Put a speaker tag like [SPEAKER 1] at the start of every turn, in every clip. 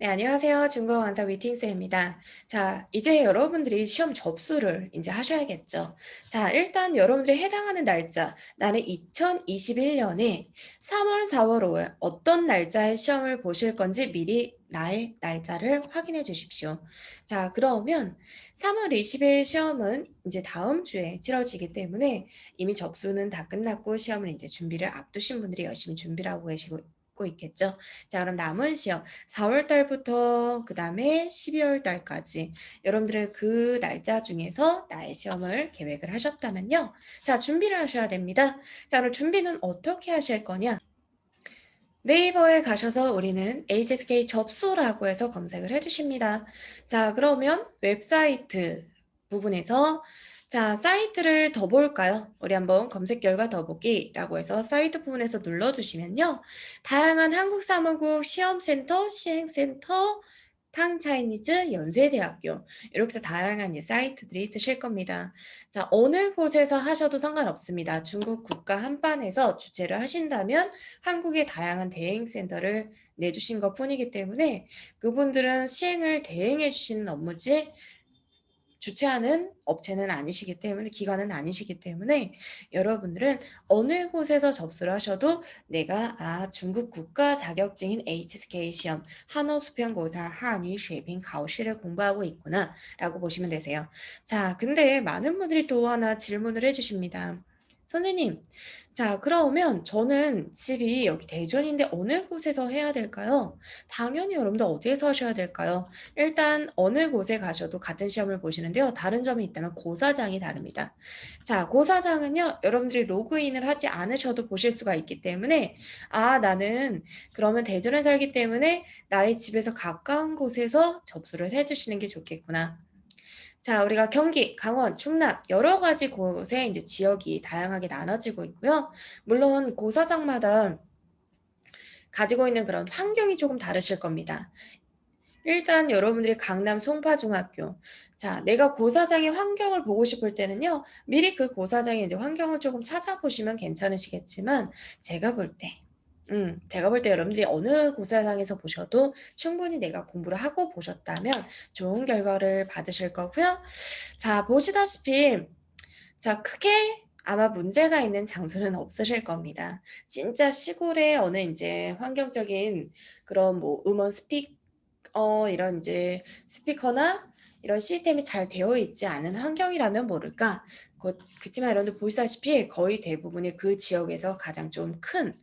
[SPEAKER 1] 네, 안녕하세요. 중국어 강사 위팅쌤입니다. 자, 이제 여러분들이 시험 접수를 이제 하셔야겠죠. 자, 일단 여러분들이 해당하는 날짜, 나는 2021년에 3월, 4월, 5월 어떤 날짜에 시험을 보실 건지 미리 나의 날짜를 확인해 주십시오. 자, 그러면 3월 20일 시험은 이제 다음 주에 치러지기 때문에 이미 접수는 다 끝났고 시험을 이제 준비를 앞두신 분들이 열심히 준비를 하고 계시고 있겠죠. 자, 그럼 남은 시험 4월 달부터 그다음에 12월 달까지 여러분들은 그 날짜 중에서 나의 시험을 계획을 하셨다면요. 자, 준비를 하셔야 됩니다. 자, 그럼 준비는 어떻게 하실 거냐? 네이버에 가셔서 우리는 HSK 접수라고 해서 검색을 해주십니다. 자, 그러면 웹사이트 부분에서 자, 사이트를 더 볼까요? 우리 한번 검색 결과 더 보기라고 해서 사이트 부분에서 눌러주시면요. 다양한 한국사무국 시험센터, 시행센터, 탕차이니즈, 연세대학교 이렇게 해서 다양한 사이트들이 있으실 겁니다. 자, 어느 곳에서 하셔도 상관없습니다. 중국 국가 한반에서 주최를 하신다면 한국의 다양한 대행센터를 내주신 것 뿐이기 때문에 그분들은 시행을 대행해 주시는 업무지 주최하는 업체는 아니시기 때문에 기관은 아니시기 때문에 여러분들은 어느 곳에서 접수를 하셔도 내가 중국 국가 자격증인 HSK 시험 한어 수평고사 한위 쉐핑 가오시를 공부하고 있구나 라고 보시면 되세요. 자, 근데 많은 분들이 또 하나 질문을 해주십니다. 선생님, 자, 그러면 저는 집이 여기 대전인데 어느 곳에서 해야 될까요? 당연히 여러분들 어디에서 하셔야 될까요? 일단 어느 곳에 가셔도 같은 시험을 보시는데요. 다른 점이 있다면 고사장이 다릅니다. 자, 고사장은요. 여러분들이 로그인을 하지 않으셔도 보실 수가 있기 때문에 나는 그러면 대전에 살기 때문에 나의 집에서 가까운 곳에서 접수를 해주시는 게 좋겠구나. 자, 우리가 경기, 강원, 충남 여러 가지 곳에 이제 지역이 다양하게 나눠지고 있고요. 물론 고사장마다 가지고 있는 그런 환경이 조금 다르실 겁니다. 일단 여러분들이 강남 송파중학교. 자, 내가 고사장의 환경을 보고 싶을 때는요, 미리 그 고사장의 이제 환경을 조금 찾아보시면 괜찮으시겠지만, 제가 볼 때 여러분들이 어느 고사장에서 보셔도 충분히 내가 공부를 하고 보셨다면 좋은 결과를 받으실 거고요. 자, 보시다시피, 자, 크게 아마 문제가 있는 장소는 없으실 겁니다. 진짜 시골의 어느 이제 환경적인 그런 뭐 음원 이런 이제 스피커나 이런 시스템이 잘 되어 있지 않은 환경이라면 모를까. 그렇지만 여러분들 보시다시피 거의 대부분이 그 지역에서 가장 좀 큰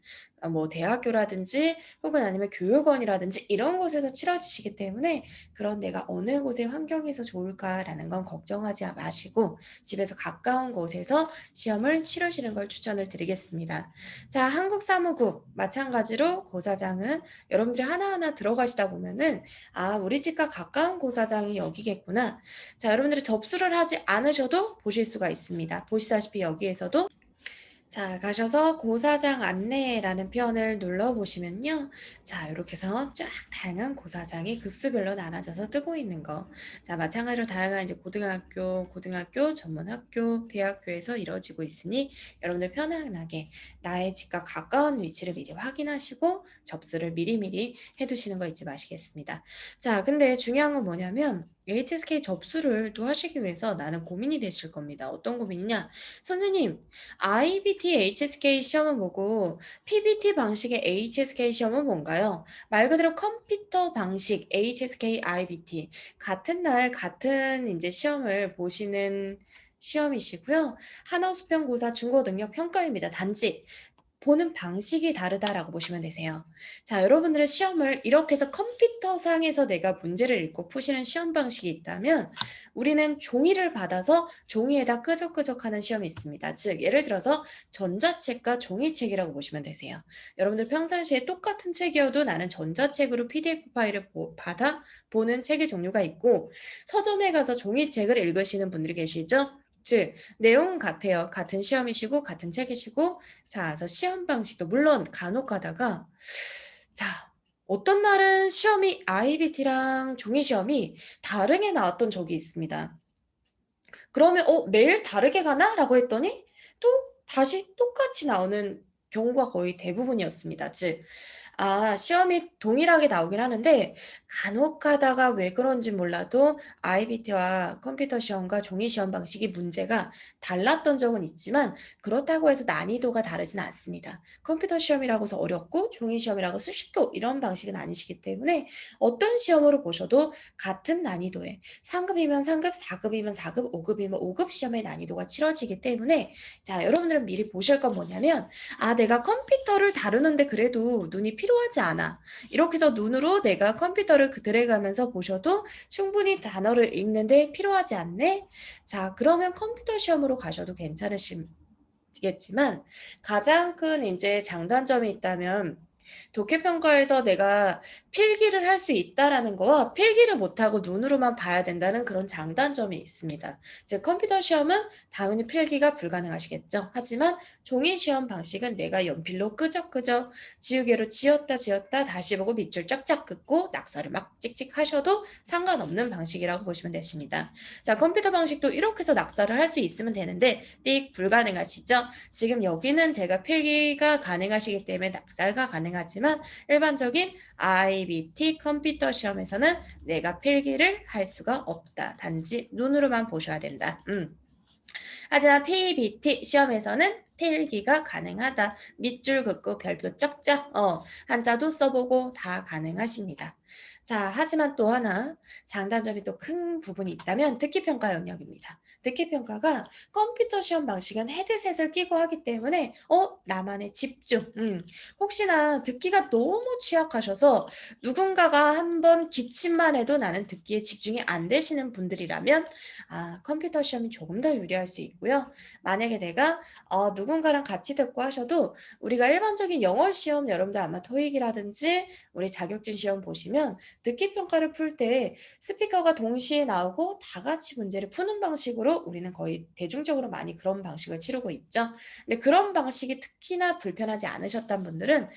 [SPEAKER 1] 뭐 대학교라든지 혹은 아니면 교육원이라든지 이런 곳에서 치러지시기 때문에 그런 내가 어느 곳의 환경에서 좋을까라는 건 걱정하지 마시고 집에서 가까운 곳에서 시험을 치르시는 걸 추천을 드리겠습니다. 자, 한국사무국 마찬가지로 고사장은 여러분들이 하나하나 들어가시다 보면은 우리 집과 가까운 고사장이 여기겠구나. 자, 여러분들이 접수를 하지 않으셔도 보실 수가 있습니다. 보시다시피 여기에서도 자, 가셔서 고사장 안내라는 표현을 눌러보시면요. 자, 이렇게 해서 쫙 다양한 고사장이 급수별로 나눠져서 뜨고 있는 거. 자, 마찬가지로 다양한 이제 고등학교, 전문학교, 대학교에서 이루어지고 있으니 여러분들 편안하게 나의 집과 가까운 위치를 미리 확인하시고 접수를 미리미리 해두시는 거 잊지 마시겠습니다. 자, 근데 중요한 건 뭐냐면 HSK 접수를 또 하시기 위해서 나는 고민이 되실 겁니다. 어떤 고민이냐? 선생님, IBT HSK 시험은 뭐고 PBT 방식의 HSK 시험은 뭔가요? 말 그대로 컴퓨터 방식 HSK IBT 같은 날 같은 이제 시험을 보시는 시험이시고요. 한어 수평고사 중고 능력 평가입니다. 단지 보는 방식이 다르다라고 보시면 되세요. 자, 여러분들은 시험을 이렇게 해서 컴퓨터상에서 내가 문제를 읽고 푸시는 시험 방식이 있다면 우리는 종이를 받아서 종이에다 끄적끄적하는 시험이 있습니다. 즉, 예를 들어서 전자책과 종이책이라고 보시면 되세요. 여러분들 평상시에 똑같은 책이어도 나는 전자책으로 PDF 파일을 받아 보는 책의 종류가 있고 서점에 가서 종이책을 읽으시는 분들이 계시죠? 즉, 내용은 같아요. 같은 시험이시고 같은 책이시고 자, 그래서 시험 방식도 물론 간혹 가다가 자, 어떤 날은 시험이 IBT랑 종이 시험이 다르게 나왔던 적이 있습니다. 그러면 매일 다르게 가나?라고 했더니 또 다시 똑같이 나오는 경우가 거의 대부분이었습니다. 즉 시험이 동일하게 나오긴 하는데 간혹 가다가 왜 그런진 몰라도 IBT와 컴퓨터 시험과 종이 시험 방식이 문제가 달랐던 적은 있지만 그렇다고 해서 난이도가 다르진 않습니다. 컴퓨터 시험이라고 해서 어렵고 종이 시험이라고 쉽고 이런 방식은 아니시기 때문에 어떤 시험으로 보셔도 같은 난이도에 3급이면 3급, 4급이면 4급, 5급이면 5급 시험의 난이도가 치러지기 때문에 자, 여러분들은 미리 보실 건 뭐냐면 내가 컴퓨터를 다루는데 그래도 눈이 필요하지 않아. 이렇게 해서 눈으로 내가 컴퓨터를 드래그하면서 보셔도 충분히 단어를 읽는데 필요하지 않네? 자, 그러면 컴퓨터 시험으로 가셔도 괜찮으시겠지만 가장 큰 이제 장단점이 있다면 독해평가에서 내가 필기를 할 수 있다라는 거와 필기를 못하고 눈으로만 봐야 된다는 그런 장단점이 있습니다. 즉 컴퓨터 시험은 당연히 필기가 불가능하시겠죠. 하지만 종이 시험 방식은 내가 연필로 끄적끄적 지우개로 지웠다 다시 보고 밑줄 쫙쫙 긋고 낙서를 막 찍찍 하셔도 상관없는 방식이라고 보시면 되십니다. 자, 컴퓨터 방식도 이렇게 해서 낙서를 할 수 있으면 되는데 띡 불가능하시죠? 지금 여기는 제가 필기가 가능하시기 때문에 낙서가 가능하지만 일반적인 IBT 컴퓨터 시험에서는 내가 필기를 할 수가 없다. 단지 눈으로만 보셔야 된다. 하지만 PBT 시험에서는 필기가 가능하다. 밑줄 긋고 별표 쩍쩍 한자도 써보고 다 가능하십니다. 자, 하지만 또 하나 장단점이 또 큰 부분이 있다면 듣기평가 영역입니다. 듣기평가가 컴퓨터 시험 방식은 헤드셋을 끼고 하기 때문에 나만의 집중 혹시나 듣기가 너무 취약하셔서 누군가가 한번 기침만 해도 나는 듣기에 집중이 안 되시는 분들이라면 컴퓨터 시험이 조금 더 유리할 수 있고요. 만약에 내가 누군가랑 같이 듣고 하셔도 우리가 일반적인 영어 시험 여러분들 아마 토익이라든지 우리 자격증 시험 보시면 듣기 평가를 풀 때 스피커가 동시에 나오고 다 같이 문제를 푸는 방식으로 우리는 거의 대중적으로 많이 그런 방식을 치르고 있죠. 근데 그런 방식이 특히나 불편하지 않으셨던 분들은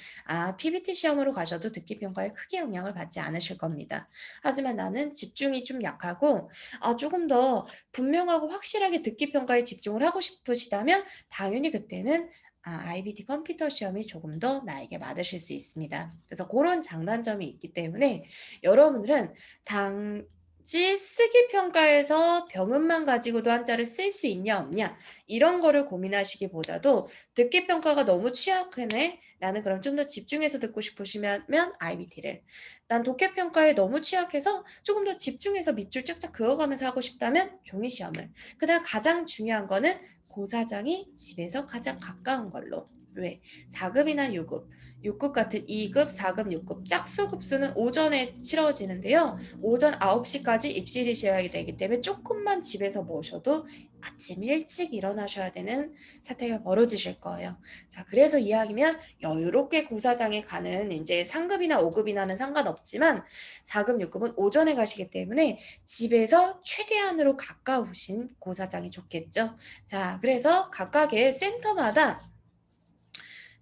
[SPEAKER 1] PBT 시험으로 가셔도 듣기 평가에 크게 영향을 받지 않으실 겁니다. 하지만 나는 집중이 좀 약하고 조금 더 분명하고 확실하게 듣기 평가에 집중을 하고 싶으시다면 당연히 그때는 IBT 컴퓨터 시험이 조금 더 나에게 맞으실 수 있습니다. 그래서 그런 장단점이 있기 때문에 여러분들은 단지 쓰기 평가에서 병음만 가지고도 한자를 쓸 수 있냐 없냐 이런 거를 고민하시기보다도 듣기 평가가 너무 취약하네. 나는 그럼 좀 더 집중해서 듣고 싶으시면 IBT를 난 독해 평가에 너무 취약해서 조금 더 집중해서 밑줄 쫙쫙 그어가면서 하고 싶다면 종이 시험을. 그다음 가장 중요한 거는 고사장이 집에서 가장 가까운 걸로. 왜? 4급이나 6급, 6급 같은 2급, 4급, 6급 짝수급수는 오전에 치러지는데요. 오전 9시까지 입실이셔야 되기 때문에 조금만 집에서 모셔도 아침 일찍 일어나셔야 되는 사태가 벌어지실 거예요. 자, 그래서 이왕이면 여유롭게 고사장에 가는 이제 3급이나 5급이나는 상관없지만 4급, 6급은 오전에 가시기 때문에 집에서 최대한으로 가까우신 고사장이 좋겠죠. 자, 그래서 각각의 센터마다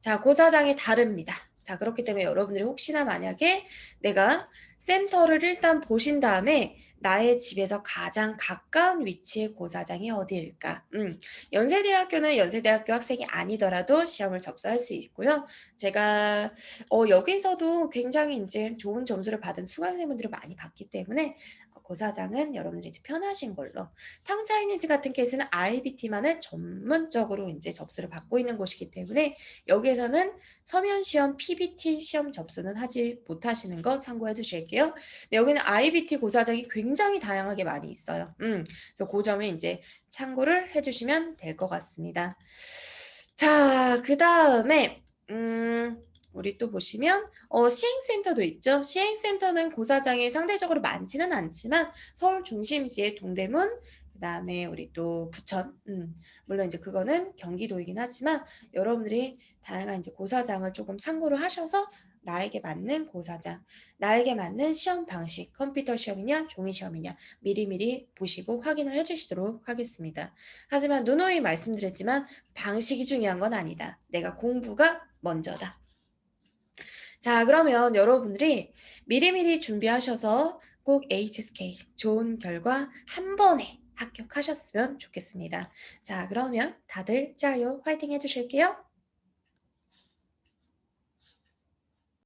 [SPEAKER 1] 자, 고사장이 다릅니다. 자, 그렇기 때문에 여러분들이 혹시나 만약에 내가 센터를 일단 보신 다음에 나의 집에서 가장 가까운 위치의 고사장이 어디일까? 연세대학교는 연세대학교 학생이 아니더라도 시험을 접수할 수 있고요. 제가 여기서도 굉장히 이제 좋은 점수를 받은 수강생분들을 많이 봤기 때문에 고사장은 여러분들이 이제 편하신 걸로. 탕차이니즈 같은 케이스는 IBT만을 전문적으로 이제 접수를 받고 있는 곳이기 때문에 여기에서는 서면 시험, PBT 시험 접수는 하지 못하시는 거 참고해 두실게요. 네, 여기는 IBT 고사장이 굉장히 다양하게 많이 있어요. 그래서 그 점을 이제 참고를 해 주시면 될 것 같습니다. 자, 그다음에 우리 또 보시면 시행센터도 있죠. 시행센터는 고사장이 상대적으로 많지는 않지만 서울 중심지의 동대문 그다음에 우리 또 부천 물론 이제 그거는 경기도이긴 하지만 여러분들이 다양한 이제 고사장을 조금 참고를 하셔서 나에게 맞는 고사장, 나에게 맞는 시험 방식, 컴퓨터 시험이냐 종이 시험이냐 미리미리 보시고 확인을 해 주시도록 하겠습니다. 하지만 누누이 말씀드렸지만 방식이 중요한 건 아니다. 내가 공부가 먼저다. 자, 그러면 여러분들이 미리미리 준비하셔서 꼭 HSK 좋은 결과 한 번에 합격하셨으면 좋겠습니다. 자, 그러면 다들 짜요. 화이팅 해 주실게요.